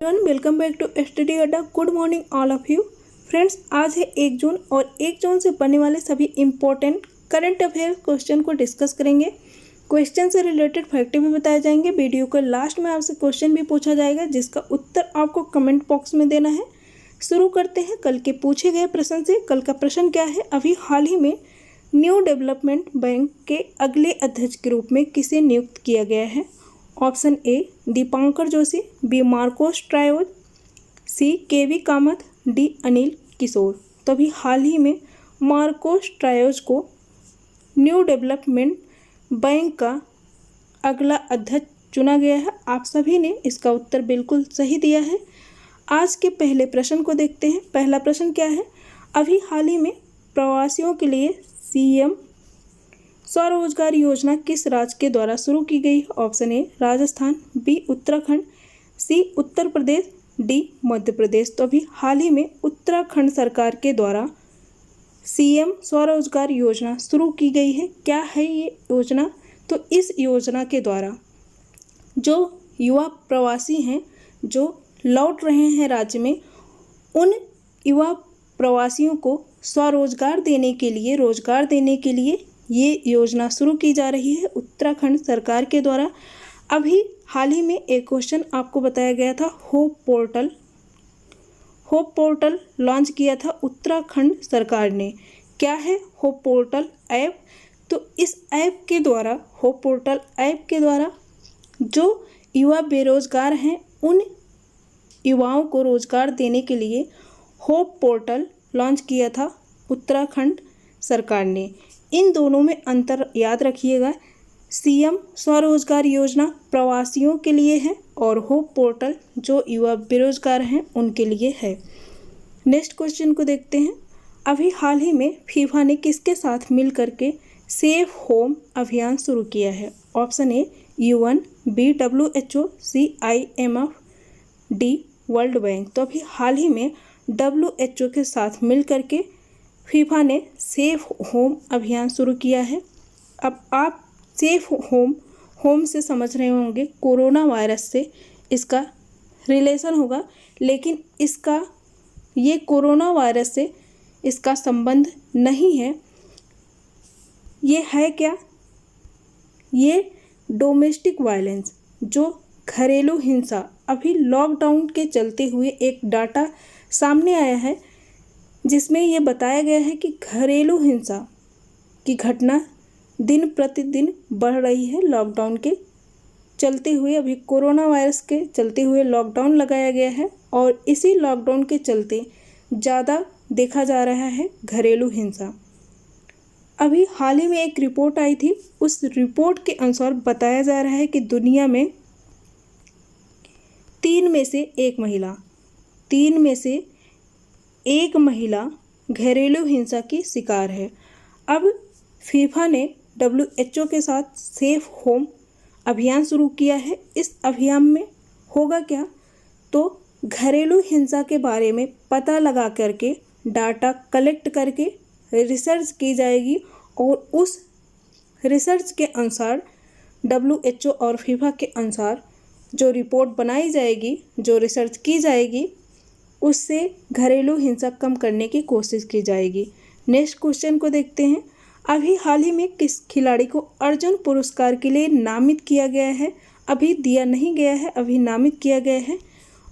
Welcome back to study अड्डा। Good morning all of you friends. आज है 1 जून और 1 जून से बनने वाले सभी इम्पोर्टेंट करंट अफेयर क्वेश्चन को डिस्कस करेंगे। क्वेश्चन से रिलेटेड फैक्ट भी बताए जाएंगे। वीडियो के लास्ट में आपसे क्वेश्चन भी पूछा जाएगा जिसका उत्तर आपको कमेंट बॉक्स में देना है। शुरू करते हैं कल के पूछे गए प्रश्न से। कल का प्रश्न क्या है? अभी हाल ही में न्यू डेवलपमेंट बैंक के अगले अध्यक्ष के रूप में किसे नियुक्त किया गया है? Option A Dipankar Joshi, B Marcos Troyjo, C KV Kamath, D Anil Kishore. तो अभी हाल ही में मार्कोस ट्रायोज को न्यू डेवलपमेंट बैंक का अगला अध्यक्ष चुना गया है। आप सभी ने इसका उत्तर बिल्कुल सही दिया है। आज के पहले प्रश्न को देखते हैं। पहला प्रश्न क्या है? अभी हाल ही में प्रवासियों के लिए सीएम स्वरोजगार योजना किस राज्य के द्वारा शुरू की गई? Option A Rajasthan, B Uttarakhand, C Uttar Pradesh, D Madhya Pradesh. तो अभी हाल ही में उत्तराखंड सरकार के द्वारा सीएम स्वरोजगार योजना शुरू की गई है। क्या है ये योजना? तो इस योजना के द्वारा जो युवा प्रवासी हैं जो लौट रहे हैं राज्य में, उन युवा प्रवासियों को स्वरोजगार देने के लिए, रोजगार देने के लिए ये योजना शुरू की जा रही है उत्तराखंड सरकार के द्वारा। अभी हाल ही में एक क्वेश्चन आपको बताया गया था, होप पोर्टल लॉन्च किया था उत्तराखंड सरकार ने। क्या है होप पोर्टल ऐप? तो इस ऐप के द्वारा, होप पोर्टल ऐप के द्वारा जो युवा बेरोजगार हैं उन युवाओं को रोजगार देने के लिए होप पोर्टल लॉन्च किया था उत्तराखंड सरकार ने। इन दोनों में अंतर याद रखिएगा। सीएम स्वरोजगार योजना प्रवासियों के लिए है और होप पोर्टल जो युवा बेरोजगार हैं उनके लिए है। नेक्स्ट क्वेश्चन को देखते हैं। अभी हाल ही में फीफा ने किसके साथ मिल करके सेफ होम अभियान शुरू किया है? Option A UN, B WHO, C IMF, D World Bank. तो अभी हाल ही में WHO के साथ मिल करके फीफा ने सेफ होम अभियान शुरू किया है। अब आप सेफ होम से समझ रहे होंगे कोरोना वायरस से इसका रिलेशन होगा, लेकिन ये कोरोना वायरस से इसका संबंध नहीं है। ये है क्या? ये डोमेस्टिक वायलेंस, जो घरेलू हिंसा, अभी लॉकडाउन के चलते हुए एक डाटा सामने आया है जिसमें ये बताया गया है कि घरेलू हिंसा की घटना दिन प्रतिदिन बढ़ रही है। लॉकडाउन के चलते हुए, अभी कोरोना वायरस के चलते हुए लॉकडाउन लगाया गया है और इसी लॉकडाउन के चलते ज़्यादा देखा जा रहा है घरेलू हिंसा। अभी हाल ही में एक रिपोर्ट आई थी, उस रिपोर्ट के अनुसार बताया जा रहा है कि दुनिया में 3 में से 1 महिला घरेलू हिंसा की शिकार है। अब फीफा ने WHO के साथ सेफ होम अभियान शुरू किया है। इस अभियान में होगा क्या? तो घरेलू हिंसा के बारे में पता लगा करके, डाटा कलेक्ट करके रिसर्च की जाएगी और उस रिसर्च के अनुसार WHO और फीफा के अनुसार जो रिपोर्ट बनाई जाएगी, जो रिसर्च की जाएगी, उससे घरेलू हिंसा कम करने की कोशिश की जाएगी। नेक्स्ट क्वेश्चन को देखते हैं। अभी हाल ही में किस खिलाड़ी को अर्जुन पुरस्कार के लिए नामित किया गया है? अभी दिया नहीं गया है, अभी नामित किया गया है।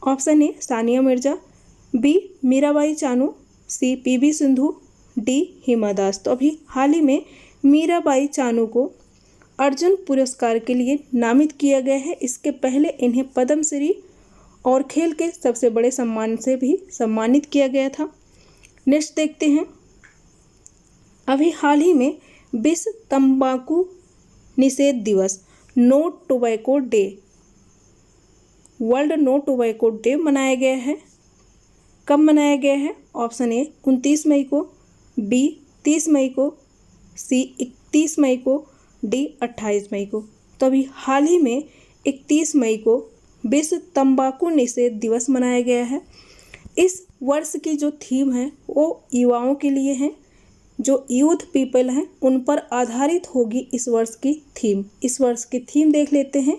Option A Sania Mirza, B Mirabai Chanu, C PV Sindhu, D Hima Das. तो अभी हाल ही में मीराबाई चानू को अर्जुन पुरस्कार के लिए नामित किया गया है। इसके पहले इन्हें पद्मश्री और खेल के सबसे बड़े सम्मान से भी सम्मानित किया गया था। नेक्स्ट देखते हैं। अभी हाल ही में विश्व तंबाकू निषेध दिवस, No Tobacco Day, World No Tobacco Day मनाया गया है। कब मनाया गया है? ऑप्शन ए 29 मई को, बी 30 मई को, सी 31 मई को, डी 28 मई को। तो अभी हाल ही में 31 मई को विश्व तंबाकू निषेध दिवस मनाया गया है। इस वर्ष की जो थीम है वो युवाओं के लिए है, जो यूथ पीपल हैं उन पर आधारित होगी इस वर्ष की थीम। इस वर्ष की थीम देख लेते हैं।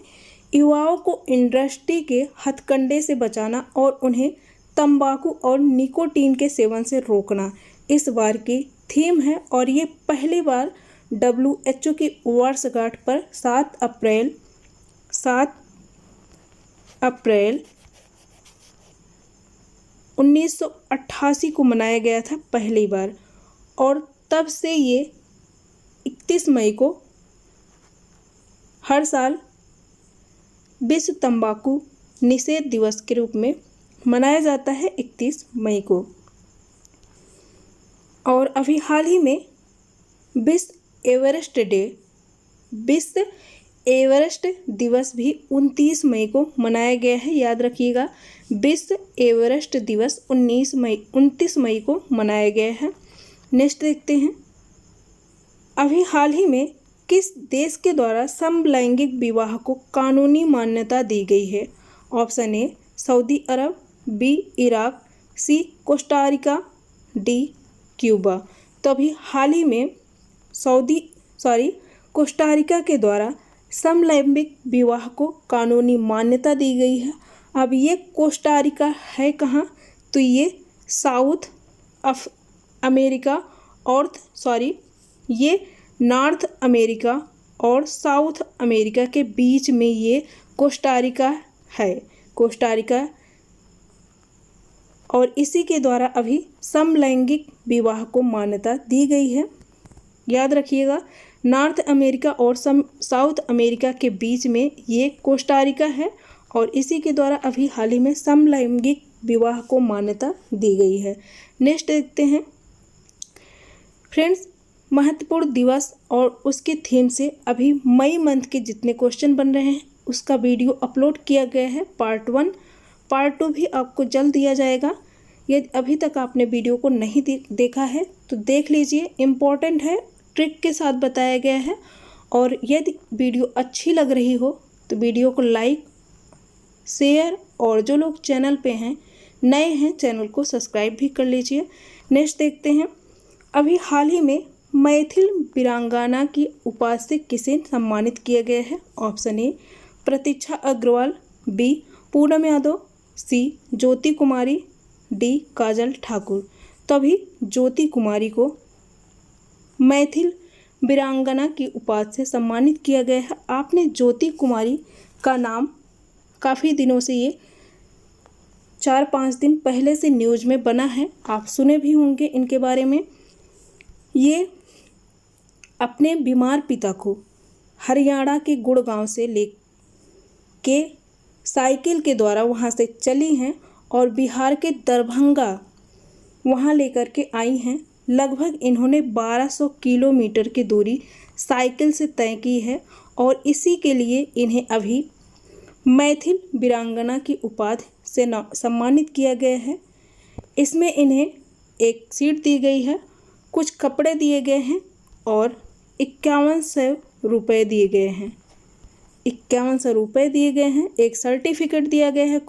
युवाओं को इंडस्ट्री के हथकंडे से बचाना और उन्हें तंबाकू और निकोटीन के सेवन से रोकना इस बार की थीम है। और ये पहली बार WHO की वर्षगांठ पर 7 अप्रैल 1988 को मनाया गया था पहली बार, और तब से ये 31 मई को हर साल विश्व तंबाकू निषेध दिवस के रूप में मनाया जाता है 31 मई को। और अभी हाल ही में विश्व एवरेस्ट दिवस भी 29 मई को मनाया गया है। याद रखिएगा, विश्व एवरेस्ट दिवस 29 मई को मनाया गया है। नेक्स्ट देखते हैं, अभी हाल ही में किस देश के द्वारा समलैंगिक विवाह को कानूनी मान्यता दी गई है? Option A Saudi Arab, B Iraq, C Costa Rica, D Cuba. तो अभी हाल ही में कोस्टारिका के द्वारा समलैंगिक विवाह को कानूनी मान्यता दी गई है। अब ये कोस्टारिका है कहाँ? तो ये ये नॉर्थ अमेरिका और साउथ अमेरिका के बीच में ये कोस्टारिका है, कोस्टारिका। और इसी के द्वारा अभी समलैंगिक विवाह को मान्यता दी गई है। याद रखिएगा, नॉर्थ अमेरिका और साउथ अमेरिका के बीच में ये कोस्टारिका है, और इसी के द्वारा अभी हाल ही में समलैंगिक विवाह को मान्यता दी गई है। नेक्स्ट देखते हैं फ्रेंड्स, महत्वपूर्ण दिवस और उसके थीम से अभी मई मंथ के जितने क्वेश्चन बन रहे हैं उसका वीडियो अपलोड किया गया है। पार्ट 1, पार्ट 2 भी आपको जल्द दिया जाएगा। यदि अभी तक आपने वीडियो को नहीं देखा है तो देख लीजिए, इम्पोर्टेंट है, ट्रिक के साथ बताया गया है। और यदि वीडियो अच्छी लग रही हो तो वीडियो को लाइक, शेयर, और जो लोग चैनल पे हैं, नए हैं, चैनल को सब्सक्राइब भी कर लीजिए। नेक्स्ट देखते हैं, अभी हाल ही में मैथिल वीरांगना की उपाधि से किसे सम्मानित किया गया है? Option A Pratiksha Agarwal, B Poonam Yadav, C Jyoti Kumari, D Kajal Thakur. तो अभी ज्योति कुमारी को मैथिल वीरांगना की उपाधि से सम्मानित किया गया है। आपने ज्योति कुमारी का नाम काफ़ी दिनों से, ये 4-5 दिन पहले से न्यूज़ में बना है, आप सुने भी होंगे इनके बारे में। ये अपने बीमार पिता को हरियाणा के गुड़गांव से लेके साइकिल के द्वारा वहाँ से चली हैं और बिहार के दरभंगा वहाँ लेकर के आई हैं। लगभग इन्होंने 1200 किलोमीटर की दूरी साइकिल से तय की है, और इसी के लिए इन्हें अभी मैथिल वीरांगना की उपाधि से सम्मानित किया गया है। इसमें इन्हें एक सीट दी गई है, कुछ कपड़े दिए गए हैं और 5100 रुपये दिए गए हैं। 5100 रुपये दिए गए हैं, एक सर्टिफिकेट दिया गया है,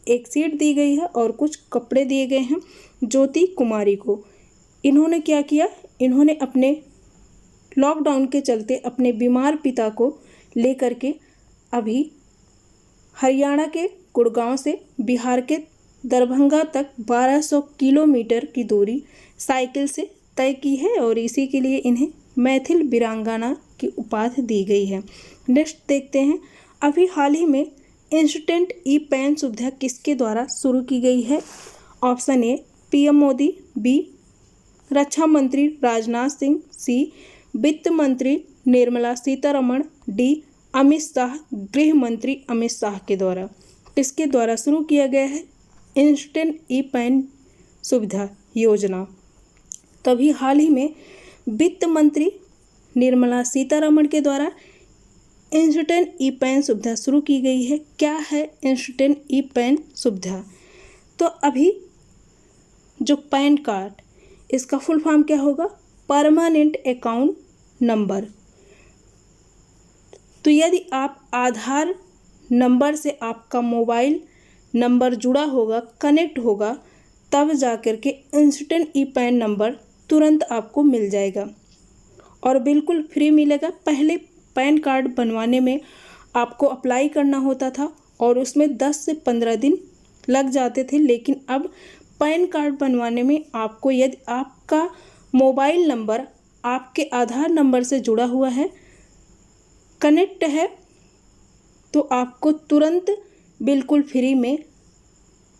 एक सीट दी गई है और कुछ कपड़े दिए गए हैं ज्योति कुमारी को। इन्होंने क्या किया, इन्होंने अपने लॉकडाउन के चलते अपने बीमार पिता को लेकर के अभी हरियाणा के गुड़गांव से बिहार के दरभंगा तक 1200 किलोमीटर की दूरी साइकिल से तय की है, और इसी के लिए इन्हें मैथिल वीरांगना की उपाधि दी गई है। नेक्स्ट देखते हैं, अभी हाल ही में इंस्टेंट ई पेन सुविधा किसके द्वारा शुरू की गई है? Option A PM Modi, B रक्षा मंत्री राजनाथ सिंह, सी वित्त मंत्री निर्मला सीतारमण, डी अमित शाह गृह मंत्री अमित शाह के द्वारा। किसके द्वारा शुरू किया गया है इंस्टेंट ई पेन सुविधा योजना? तभी हाल ही में वित्त मंत्री निर्मला सीतारमण के द्वारा इंस्टेंट ई पेन सुविधा शुरू की गई है। क्या है इंस्टेंट ई पेन सुविधा? तो अभी जो पैन कार्ड, इसका फुल फॉर्म क्या होगा? Permanent account number. तो यदि आप आधार नंबर से आपका मोबाइल नंबर जुड़ा होगा, कनेक्ट होगा, तब जाकर के इंस्टेंट ई पेन नंबर तुरंत आपको मिल जाएगा और बिल्कुल फ्री मिलेगा। पहले पैन कार्ड बनवाने में आपको अप्लाई करना होता था और उसमें 10 से 15 दिन लग जाते थे। लेकिन अब पैन कार्ड बनवाने में आपको, यदि आपका मोबाइल नंबर आपके आधार नंबर से जुड़ा हुआ है, कनेक्ट है, तो आपको तुरंत बिल्कुल फ्री में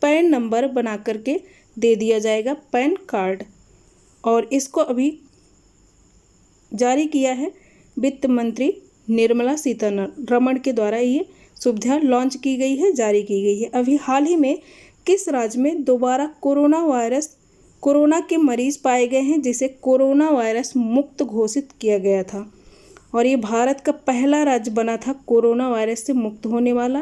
पैन नंबर बना करके दे दिया जाएगा, पैन कार्ड। और इसको अभी जारी किया है वित्त मंत्री निर्मला सीतारमण के द्वारा। ये सुविधा लॉन्च की गई है, जारी की गई है। अभी हाल ही में किस राज्य में दोबारा कोरोना के मरीज पाए गए हैं, जिसे कोरोना वायरस मुक्त घोषित किया गया था। और ये भारत का पहला राज्य बना था, कोरोना वायरस से मुक्त होने वाला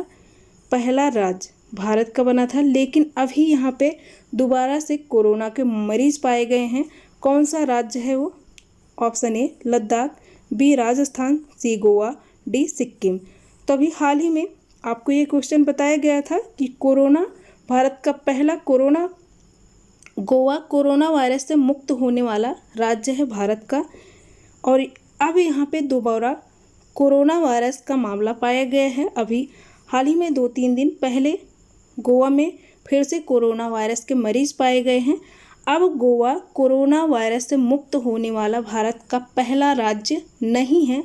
पहला राज्य भारत का बना था। लेकिन अभी यहाँ पे दोबारा से कोरोना के मरीज पाए गए हैं। कौन सा राज्य है वो? Option A Ladakh, B Rajasthan, C Goa, D Sikkim. तो अभी हाल ही में आपको ये क्वेश्चन बताया गया था कि भारत का पहला गोवा कोरोना वायरस से मुक्त होने वाला राज्य है भारत का। और अब यहाँ पे दोबारा कोरोना वायरस का मामला पाया गया है। अभी हाल ही में 2-3 दिन पहले गोवा में फिर से कोरोना वायरस के मरीज पाए गए हैं। अब गोवा कोरोना वायरस से मुक्त होने वाला भारत का पहला राज्य नहीं है,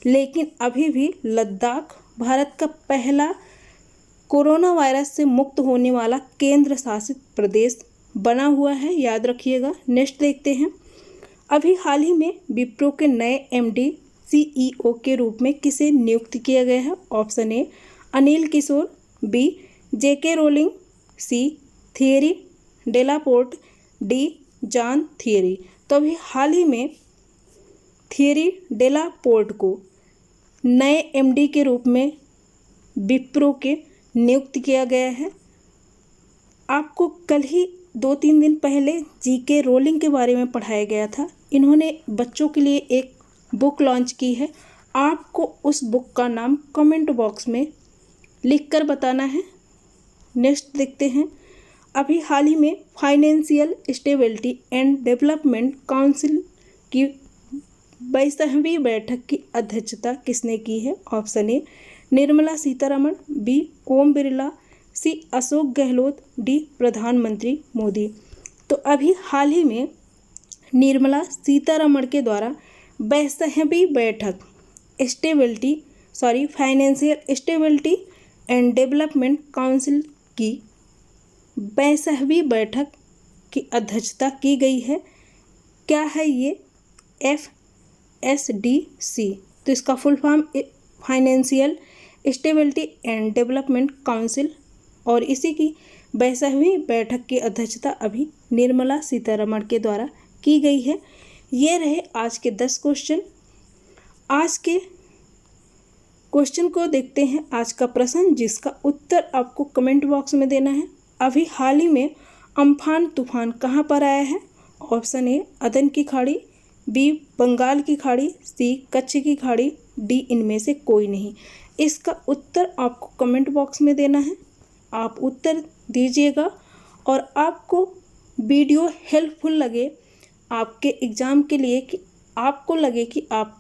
लेकिन अभी भी लद्दाख भारत का पहला कोरोना वायरस से मुक्त होने वाला केंद्र शासित प्रदेश बना हुआ है, याद रखिएगा। नेक्स्ट देखते हैं। अभी हाल ही में विप्रो के नए MD CEO के रूप में किसे नियुक्त किया गया है? Option A Anil Kishore, B JK Rowling, C Thierry Delaporte, D John Thierry. तो अभी हाल ही में थियरी डेलापोर्ट को नए MD के रूप में विप्रो के नियुक्त किया गया है। आपको कल ही 2-3 दिन पहले JK रोलिंग के बारे में पढ़ाया गया था। इन्होंने बच्चों के लिए एक बुक लॉन्च की है। आपको उस बुक का नाम कमेंट बॉक्स में लिखकर बताना है। नेक्स्ट देखते हैं। अभी हाल ही में financial stability and development council की 22वीं बैठक की अध्यक्षता किसने की है? Option A Nirmala Sitharaman, B Om Birla, C Ashok Gehlot, D प्रधानमंत्री मोदी। तो अभी हाल ही में निर्मला सीतारमण के द्वारा 22वीं बैठक financial stability and development council की 22वीं बैठक की अध्यक्षता की गई है। क्या है ये? FSDC। तो इसका full form financial stability and development council. और इसी की 22वीं बैठक की अध्यक्षता अभी निर्मला सीतारमण के द्वारा की गई है। ये रहे आज के 10 क्वेश्चन। आज के क्वेश्चन को देखते हैं। आज का प्रश्न, जिसका उत्तर आपको कमेंट बॉक्स में देना है। अभी हाल ही में अम्फान तूफान कहाँ पर आया है? ऑप्शन ए अदन की खाड़ी, बी बंगाल की खाड़ी, सी कच्छ की खाड़ी, डी इनमें से कोई नहीं। इसका उत्तर आपको कमेंट बॉक्स में देना है। आप उत्तर दीजिएगा। और आपको वीडियो हेल्पफुल लगे आपके एग्ज़ाम के लिए, कि आपको लगे कि आप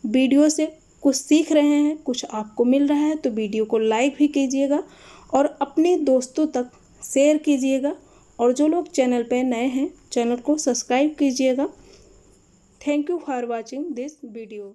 वीडियो से कुछ सीख रहे हैं, कुछ आपको मिल रहा है, तो वीडियो को लाइक भी कीजिएगा और अपने दोस्तों तक शेयर कीजिएगा। और जो लोग चैनल पे नए हैं, चैनल को सब्सक्राइब कीजिएगा। Thank you for watching this video.